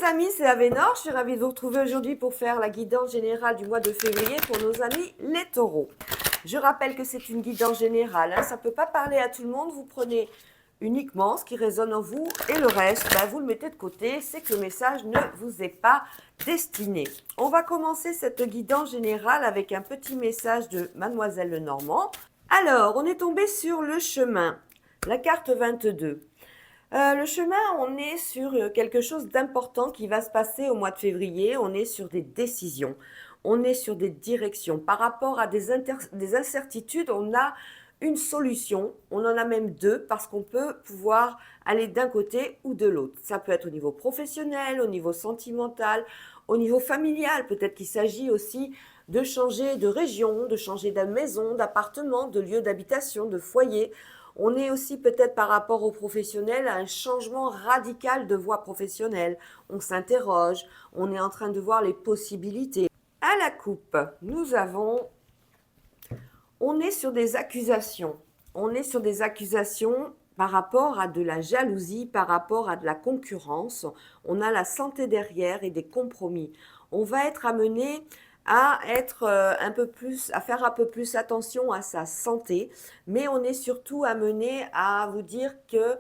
amis, c'est Avénor. Je suis ravie de vous retrouver aujourd'hui pour faire la guidance générale du mois de février pour nos amis les taureaux. Je rappelle que c'est une guidance générale, hein. Ça ne peut pas parler à tout le monde. Vous prenez uniquement ce qui résonne en vous et le reste, vous le mettez de côté. C'est que le message ne vous est pas destiné. On va commencer cette guidance générale avec un petit message de Mademoiselle Lenormand. Alors, on est tombé sur le chemin, la carte 22. Le chemin, on est sur quelque chose d'important qui va se passer au mois de février. On est sur des décisions, on est sur des directions. Par rapport à des incertitudes, on a une solution. On en a même deux parce qu'on peut pouvoir aller d'un côté ou de l'autre. Ça peut être au niveau professionnel, au niveau sentimental, au niveau familial. Peut-être qu'il s'agit aussi de changer de région, de changer de maison, d'appartement, de lieu d'habitation, de foyer. On est aussi peut-être par rapport aux professionnels à un changement radical de voie professionnelle. On s'interroge, on est en train de voir les possibilités. À la coupe, on est sur des accusations. On est sur des accusations par rapport à de la jalousie, par rapport à de la concurrence. On a la santé derrière et des compromis. On va être amené à être à faire un peu plus attention à sa santé, mais on est surtout amené à vous dire que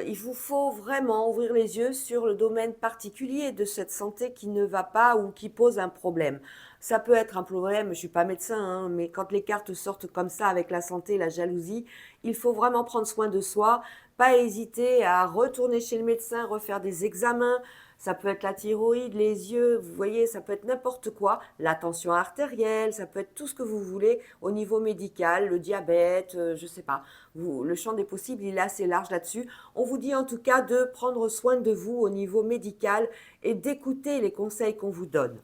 il vous faut vraiment ouvrir les yeux sur le domaine particulier de cette santé qui ne va pas ou qui pose un problème. Ça peut être un problème, je ne suis pas médecin, hein, mais quand les cartes sortent comme ça avec la santé, la jalousie, il faut vraiment prendre soin de soi, pas hésiter à retourner chez le médecin, refaire des examens. Ça peut être la thyroïde, les yeux, vous voyez, ça peut être n'importe quoi, la tension artérielle, ça peut être tout ce que vous voulez au niveau médical, le diabète, je ne sais pas. Le champ des possibles, il est assez large là-dessus. On vous dit en tout cas de prendre soin de vous au niveau médical et d'écouter les conseils qu'on vous donne.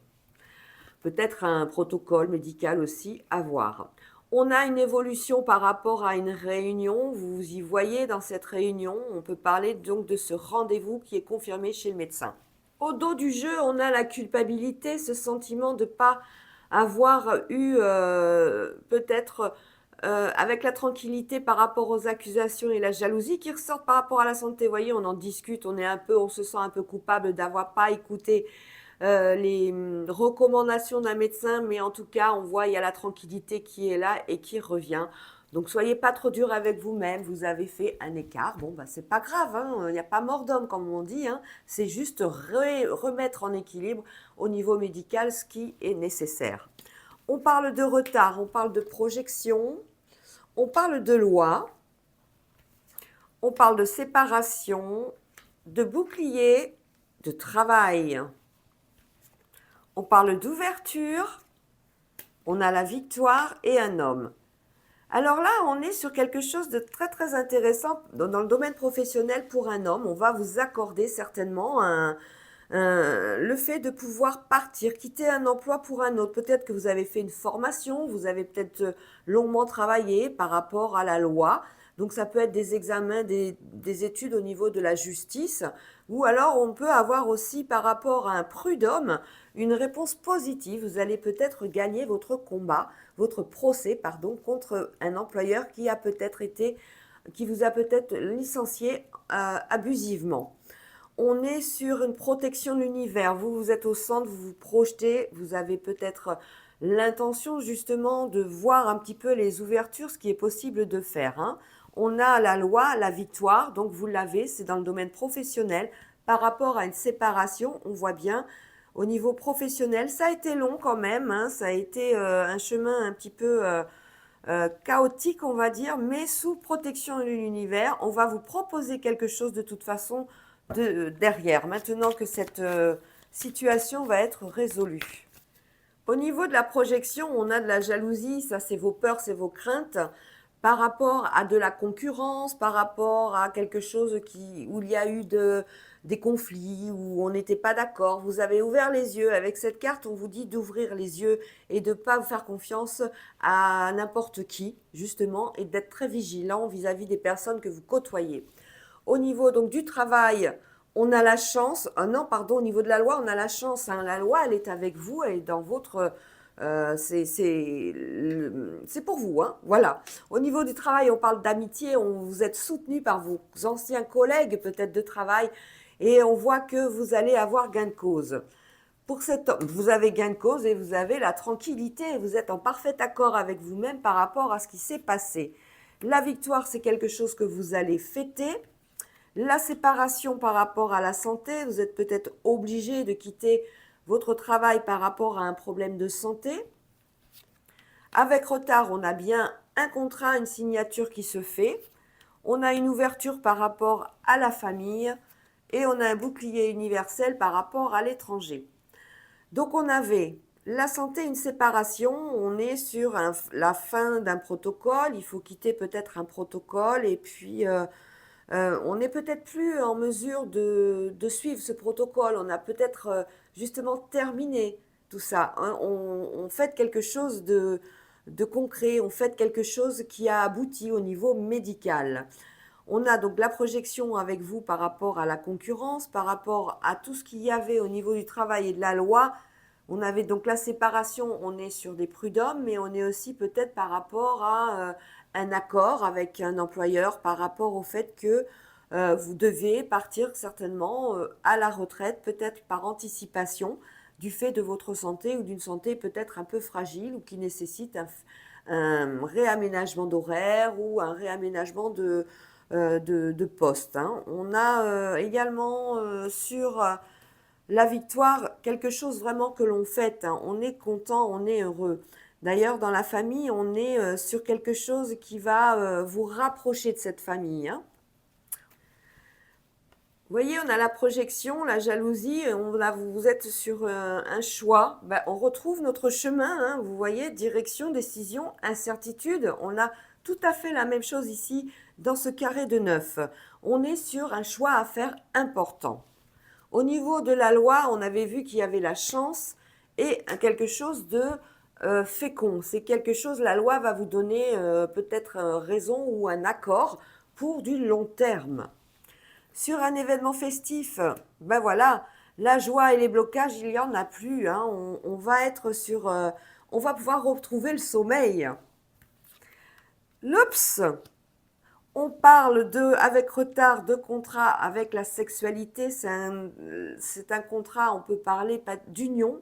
Peut-être un protocole médical aussi à voir. On a une évolution par rapport à une réunion. Vous y voyez dans cette réunion. On peut parler donc de ce rendez-vous qui est confirmé chez le médecin. Au dos du jeu, on a la culpabilité, ce sentiment de ne pas avoir eu peut-être avec la tranquillité par rapport aux accusations et la jalousie qui ressortent par rapport à la santé. Vous voyez, on en discute, on se sent un peu coupable d'avoir pas écouté les recommandations d'un médecin, mais en tout cas, on voit il y a la tranquillité qui est là et qui revient. Donc, soyez pas trop dur avec vous-même. Vous avez fait un écart. Bon, c'est pas grave. Hein. Il n'y a pas mort d'homme, comme on dit. Hein. C'est juste remettre en équilibre au niveau médical ce qui est nécessaire. On parle de retard, on parle de projection, on parle de loi, on parle de séparation, de bouclier, de travail. On parle d'ouverture, on a la victoire et un homme. Alors là, on est sur quelque chose de très très intéressant dans le domaine professionnel pour un homme. On va vous accorder certainement le fait de pouvoir partir, quitter un emploi pour un autre. Peut-être que vous avez fait une formation, vous avez peut-être longuement travaillé par rapport à la loi. Donc ça peut être des examens, des études au niveau de la justice. Ou alors on peut avoir aussi par rapport à un prud'homme une réponse positive. Vous allez peut-être gagner votre combat, votre procès, contre un employeur qui vous a peut-être licencié abusivement. On est sur une protection de l'univers. Vous êtes au centre, vous vous projetez, vous avez peut-être l'intention justement de voir un petit peu les ouvertures, ce qui est possible de faire. Hein. On a la loi, la victoire, donc vous l'avez, c'est dans le domaine professionnel. Par rapport à une séparation, on voit bien, au niveau professionnel, ça a été long quand même, hein, ça a été un chemin un petit peu chaotique, on va dire, mais sous protection de l'univers. On va vous proposer quelque chose de toute façon derrière, maintenant que cette situation va être résolue. Au niveau de la projection, on a de la jalousie, ça c'est vos peurs, c'est vos craintes, par rapport à de la concurrence, par rapport à quelque chose où il y a eu des conflits, où on n'était pas d'accord. Vous avez ouvert les yeux. Avec cette carte, on vous dit d'ouvrir les yeux et de ne pas vous faire confiance à n'importe qui, justement, et d'être très vigilant vis-à-vis des personnes que vous côtoyez. Au niveau donc du travail, on a la chance, au niveau de la loi, on a la chance, hein, la loi, elle est avec vous, elle est dans votre... c'est pour vous, hein, voilà. Au niveau du travail, on parle d'amitié, vous êtes soutenu par vos anciens collègues peut-être de travail Et on voit que vous allez avoir gain de cause. Pour cet homme, vous avez gain de cause et vous avez la tranquillité. Vous êtes en parfait accord avec vous-même par rapport à ce qui s'est passé. La victoire, c'est quelque chose que vous allez fêter. La séparation par rapport à la santé, vous êtes peut-être obligé de quitter votre travail par rapport à un problème de santé. Avec retard, on a bien un contrat, une signature qui se fait. On a une ouverture par rapport à la famille et on a un bouclier universel par rapport à l'étranger. Donc on avait la santé, une séparation, on est sur la fin d'un protocole, il faut quitter peut-être un protocole et puis on n'est peut-être plus en mesure de suivre ce protocole, on a peut-être justement terminé tout ça, hein. On fait quelque chose de concret, on fait quelque chose qui a abouti au niveau médical. On a donc la projection avec vous par rapport à la concurrence, par rapport à tout ce qu'il y avait au niveau du travail et de la loi. On avait donc la séparation, on est sur des prud'hommes, mais on est aussi peut-être par rapport à un accord avec un employeur, par rapport au fait que vous devez partir certainement à la retraite, peut-être par anticipation, du fait de votre santé ou d'une santé peut-être un peu fragile ou qui nécessite un réaménagement d'horaire ou un réaménagement de poste, hein. On a également sur la victoire quelque chose vraiment que l'on fête, hein. On est content, on est heureux. D'ailleurs, dans la famille, on est sur quelque chose qui va vous rapprocher de cette famille, hein. Vous voyez, on a la projection, la jalousie, vous êtes sur un choix. Ben, on retrouve notre chemin, hein, vous voyez, direction, décision, incertitude. On a tout à fait la même chose ici dans ce carré de 9. On est sur un choix à faire important. Au niveau de la loi, on avait vu qu'il y avait la chance et quelque chose de fécond. C'est quelque chose, la loi va vous donner peut-être raison ou un accord pour du long terme. Sur un événement festif, ben voilà, la joie et les blocages, il n'y en a plus, hein. On va être sur, on va pouvoir retrouver le sommeil. L'Ops, on parle avec retard de contrat avec la sexualité. C'est un contrat, on peut parler d'union,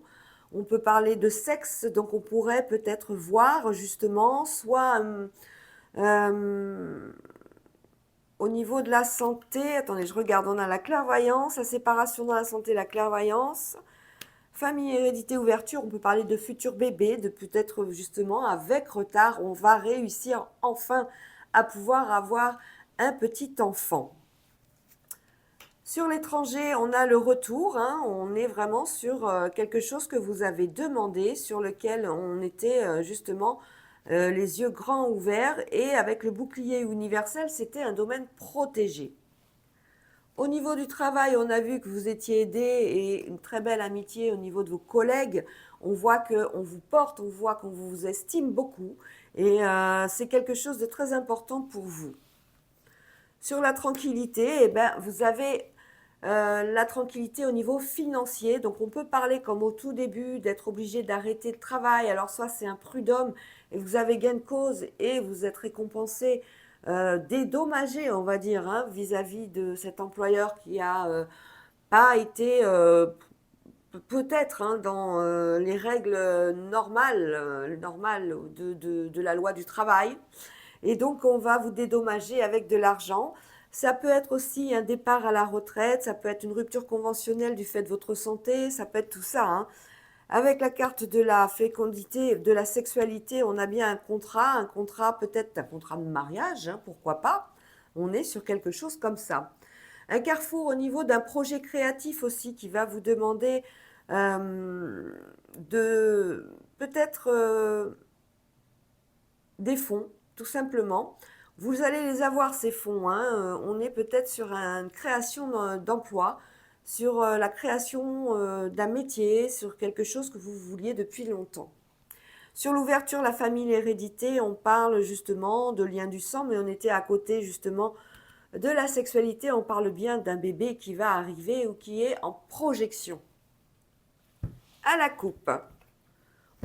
on peut parler de sexe, donc on pourrait peut-être voir justement soit au niveau de la santé, attendez, je regarde, on a la clairvoyance, la séparation dans la santé, la clairvoyance, famille, hérédité, ouverture, on peut parler de futur bébé, de peut-être justement avec retard, on va réussir enfin à pouvoir avoir un petit enfant. Sur l'étranger, on a le retour, hein, on est vraiment sur quelque chose que vous avez demandé, sur lequel on était justement les yeux grands ouverts, et avec le bouclier universel, c'était un domaine protégé. Au niveau du travail, on a vu que vous étiez aidé et une très belle amitié au niveau de vos collègues. On voit qu'on vous porte, on voit qu'on vous estime beaucoup, et c'est quelque chose de très important pour vous. Sur la tranquillité, eh ben, vous avez la tranquillité au niveau financier. Donc on peut parler comme au tout début d'être obligé d'arrêter le travail. Alors soit c'est un prud'homme et vous avez gain de cause et vous êtes récompensé, dédommagé on va dire, hein, vis-à-vis de cet employeur qui a pas été peut-être hein, dans les règles normales de la loi du travail. Et donc, on va vous dédommager avec de l'argent. Ça peut être aussi un départ à la retraite, ça peut être une rupture conventionnelle du fait de votre santé, ça peut être tout ça, hein. Avec la carte de la fécondité, de la sexualité, on a bien un contrat peut-être un contrat de mariage, hein, pourquoi pas. On est sur quelque chose comme ça. Un carrefour au niveau d'un projet créatif aussi qui va vous demander de peut-être des fonds, tout simplement. Vous allez les avoir, ces fonds, hein. On est peut-être sur une création d'emploi, sur la création d'un métier, sur quelque chose que vous vouliez depuis longtemps. Sur l'ouverture, la famille, l'hérédité, on parle justement de lien du sang, mais on était à côté justement de la sexualité. On parle bien d'un bébé qui va arriver ou qui est en projection. À la coupe.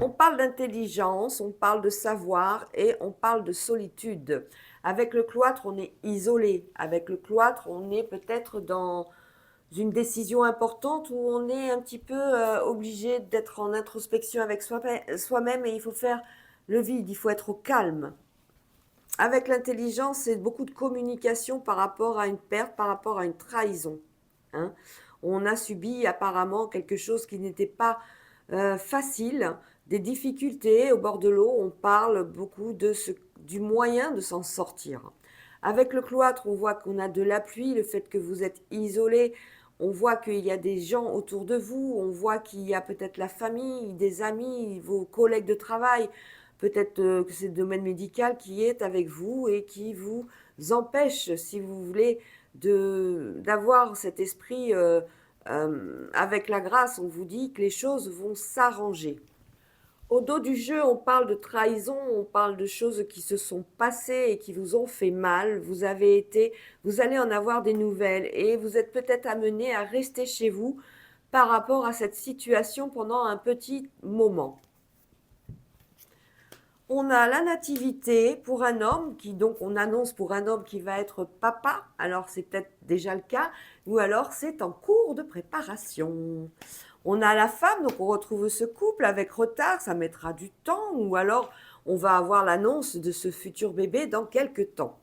On parle d'intelligence, on parle de savoir et on parle de solitude. Avec le cloître, on est isolé. Avec le cloître, on est peut-être dans une décision importante où on est un petit peu obligé d'être en introspection avec soi-même et il faut faire le vide, il faut être au calme. Avec l'intelligence, c'est beaucoup de communication par rapport à une perte, par rapport à une trahison. Hein. On a subi apparemment quelque chose qui n'était pas facile, des difficultés au bord de l'eau. On parle beaucoup du moyen de s'en sortir. Avec le cloître, on voit qu'on a de l'appui, le fait que vous êtes isolé, on voit qu'il y a des gens autour de vous, on voit qu'il y a peut-être la famille, des amis, vos collègues de travail, peut-être que c'est le domaine médical qui est avec vous et qui vous empêche, si vous voulez, d'avoir cet esprit avec la grâce. On vous dit que les choses vont s'arranger. Au dos du jeu, on parle de trahison, on parle de choses qui se sont passées et qui vous ont fait mal. Vous allez en avoir des nouvelles et vous êtes peut-être amené à rester chez vous par rapport à cette situation pendant un petit moment. On a la nativité pour un homme donc on annonce pour un homme qui va être papa, alors c'est peut-être déjà le cas, ou alors c'est en cours de préparation. On a la femme, donc on retrouve ce couple avec retard, ça mettra du temps, ou alors on va avoir l'annonce de ce futur bébé dans quelques temps.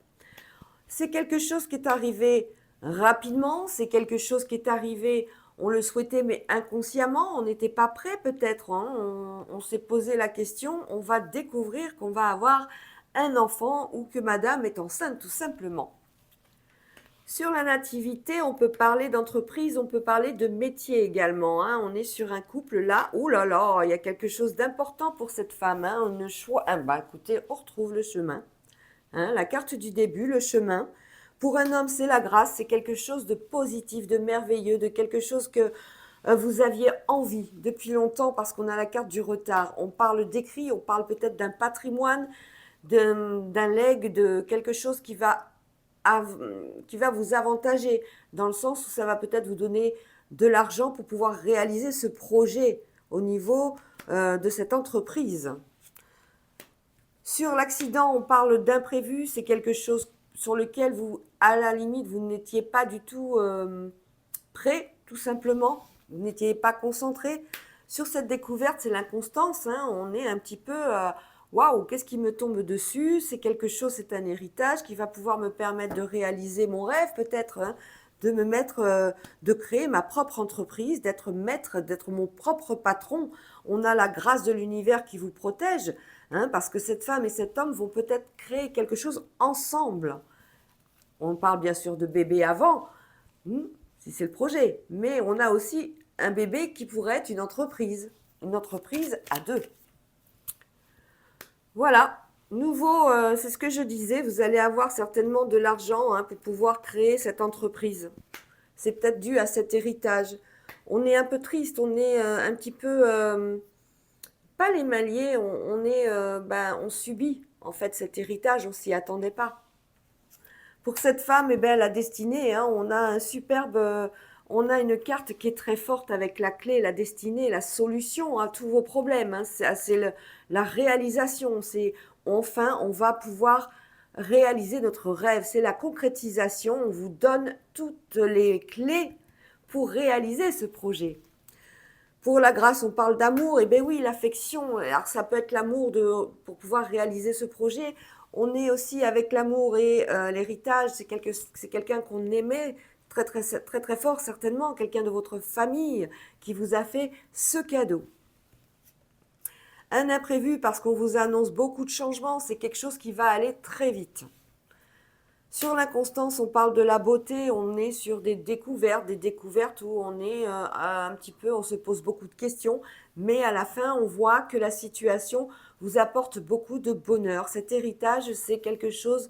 C'est quelque chose qui est arrivé rapidement, c'est quelque chose qui est arrivé, on le souhaitait, mais inconsciemment, on n'était pas prêt peut-être, hein. On s'est posé la question, on va découvrir qu'on va avoir un enfant ou que madame est enceinte tout simplement. Sur la nativité, on peut parler d'entreprise, on peut parler de métier également, hein. On est sur un couple là, oh là là, il y a quelque chose d'important pour cette femme, hein. Écoutez, on retrouve le chemin. Hein, la carte du début, le chemin. Pour un homme, c'est la grâce, c'est quelque chose de positif, de merveilleux, de quelque chose que vous aviez envie depuis longtemps parce qu'on a la carte du retard. On parle d'écrit, on parle peut-être d'un patrimoine, d'un legs, de quelque chose qui va vous avantager, dans le sens où ça va peut-être vous donner de l'argent pour pouvoir réaliser ce projet au niveau de cette entreprise. Sur l'accident, on parle d'imprévu, c'est quelque chose sur lequel vous, à la limite, vous n'étiez pas du tout prêt, tout simplement, vous n'étiez pas concentré. Sur cette découverte, c'est l'inconstance, hein. On est un petit peu, waouh, qu'est-ce qui me tombe dessus? C'est quelque chose, c'est un héritage qui va pouvoir me permettre de réaliser mon rêve, peut-être, hein, de créer ma propre entreprise, d'être maître, d'être mon propre patron. On a la grâce de l'univers qui vous protège. Hein, parce que cette femme et cet homme vont peut-être créer quelque chose ensemble. On parle bien sûr de bébé avant, si c'est le projet, mais on a aussi un bébé qui pourrait être une entreprise à deux. Voilà, nouveau, c'est ce que je disais, vous allez avoir certainement de l'argent, hein, pour pouvoir créer cette entreprise. C'est peut-être dû à cet héritage. On est un peu triste, on est un petit peu... pas les malliers, on subit en fait cet héritage, on s'y attendait pas. Pour cette femme, la destinée, hein, on a une carte qui est très forte avec la clé, la destinée, la solution à tous vos problèmes. Hein. C'est la réalisation, c'est enfin on va pouvoir réaliser notre rêve, c'est la concrétisation, on vous donne toutes les clés pour réaliser ce projet. Pour la grâce, on parle d'amour. Et bien oui, l'affection, alors ça peut être l'amour pour pouvoir réaliser ce projet. On est aussi avec l'amour et l'héritage. C'est quelqu'un qu'on aimait très, très, très, très fort, certainement. Quelqu'un de votre famille qui vous a fait ce cadeau. Un imprévu parce qu'on vous annonce beaucoup de changements. C'est quelque chose qui va aller très vite. Sur l'inconstance, on parle de la beauté, on est sur des découvertes où on est un petit peu, on se pose beaucoup de questions, mais à la fin, on voit que la situation vous apporte beaucoup de bonheur. Cet héritage, c'est quelque chose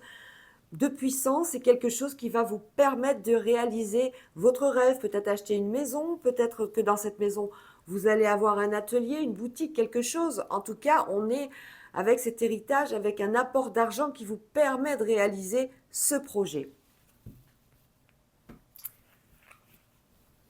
de puissant, c'est quelque chose qui va vous permettre de réaliser votre rêve, peut-être acheter une maison, peut-être que dans cette maison, vous allez avoir un atelier, une boutique, quelque chose. En tout cas, on est avec cet héritage, avec un apport d'argent qui vous permet de réaliser ce projet.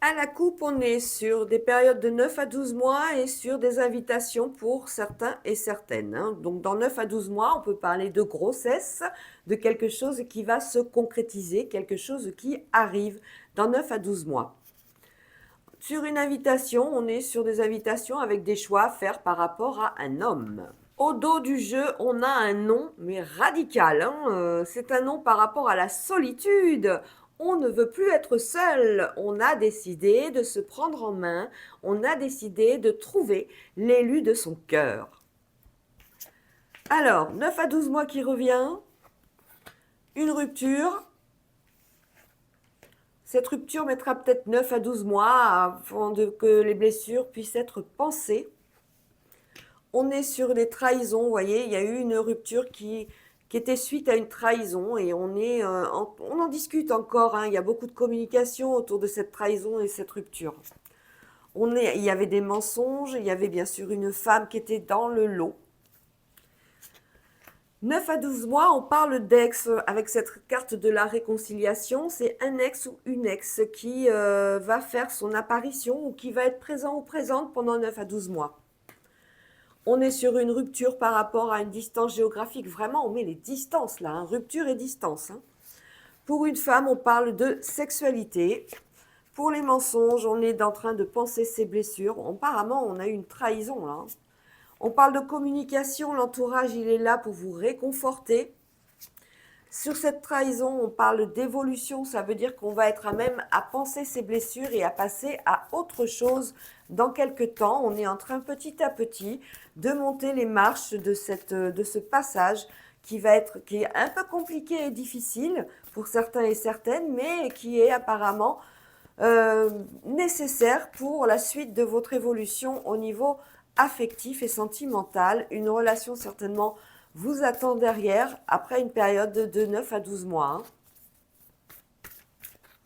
À la coupe, on est sur des périodes de 9 à 12 mois et sur des invitations pour certains et certaines. Hein. Donc dans 9 à 12 mois, on peut parler de grossesse, de quelque chose qui va se concrétiser, quelque chose qui arrive dans 9 à 12 mois. Sur une invitation, on est sur des invitations avec des choix à faire par rapport à un homme. Au dos du jeu, on a un nom, mais radical, hein, c'est un nom par rapport à la solitude. On ne veut plus être seul. On a décidé de se prendre en main. On a décidé de trouver l'élu de son cœur. Alors, 9 à 12 mois qui revient. Une rupture. Cette rupture mettra peut-être 9 à 12 mois avant que les blessures puissent être pansées. On est sur des trahisons, vous voyez, il y a eu une rupture qui était suite à une trahison et on en discute encore, hein, il y a beaucoup de communication autour de cette trahison et cette rupture. Il y avait des mensonges, il y avait bien sûr une femme qui était dans le lot. 9 à 12 mois, on parle d'ex avec cette carte de la réconciliation. C'est un ex ou une ex qui va faire son apparition ou qui va être présent ou présente pendant 9 à 12 mois. On est sur une rupture par rapport à une distance géographique. Vraiment, on met les distances là, hein, rupture et distance. Hein. Pour une femme, on parle de sexualité. Pour les mensonges, on est en train de penser ses blessures. Apparemment, on a eu une trahison là. Hein. On parle de communication, l'entourage, il est là pour vous réconforter. Sur cette trahison, on parle d'évolution, ça veut dire qu'on va être à même à penser ses blessures et à passer à autre chose dans quelques temps. On est en train petit à petit de monter les marches de ce passage qui est un peu compliqué et difficile pour certains et certaines, mais qui est apparemment nécessaire pour la suite de votre évolution au niveau affectif et sentimental. Une relation certainement vous attend derrière après une période de 9 à 12 mois.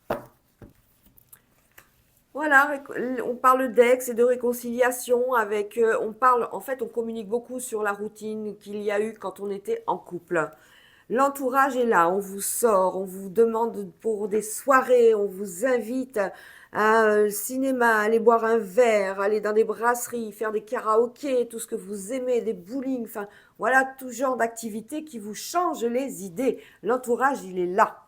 Hein. Voilà, on parle d'ex et de réconciliation avec, on communique beaucoup sur la routine qu'il y a eu quand on était en couple. L'entourage est là, on vous sort, on vous demande pour des soirées, on vous invite à cinéma, aller boire un verre, aller dans des brasseries, faire des karaokés, tout ce que vous aimez, des bowling, enfin voilà, tout genre d'activités qui vous changent les idées. L'entourage, il est là.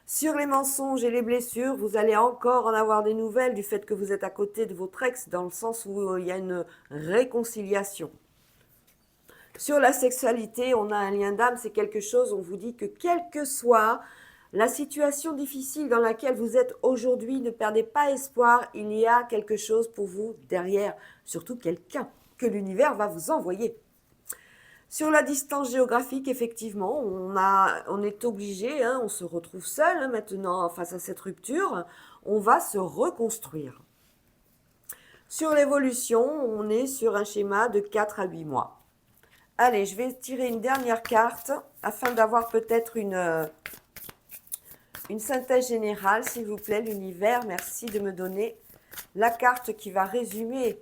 Sur les mensonges et les blessures, vous allez encore en avoir des nouvelles du fait que vous êtes à côté de votre ex, dans le sens où il y a une réconciliation. Sur la sexualité, on a un lien d'âme, c'est quelque chose, on vous dit que quelle que soit la situation difficile dans laquelle vous êtes aujourd'hui, ne perdez pas espoir, il y a quelque chose pour vous derrière, surtout quelqu'un que l'univers va vous envoyer. Sur la distance géographique, effectivement, on est obligé, hein, on se retrouve seul hein, maintenant face à cette rupture, on va se reconstruire. Sur l'évolution, on est sur un schéma de 4 à 8 mois. Allez, je vais tirer une dernière carte afin d'avoir peut-être une synthèse générale, s'il vous plaît, l'univers. Merci de me donner la carte qui va résumer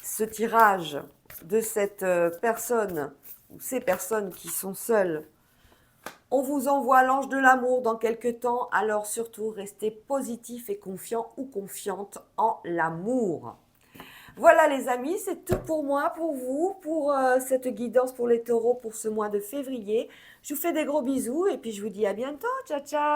ce tirage de cette personne ou ces personnes qui sont seules. On vous envoie l'ange de l'amour dans quelques temps, alors surtout restez positif et confiant ou confiante en l'amour. Voilà les amis, c'est tout pour moi, pour vous, pour cette guidance pour les taureaux pour ce mois de février. Je vous fais des gros bisous et puis je vous dis à bientôt. Ciao, ciao!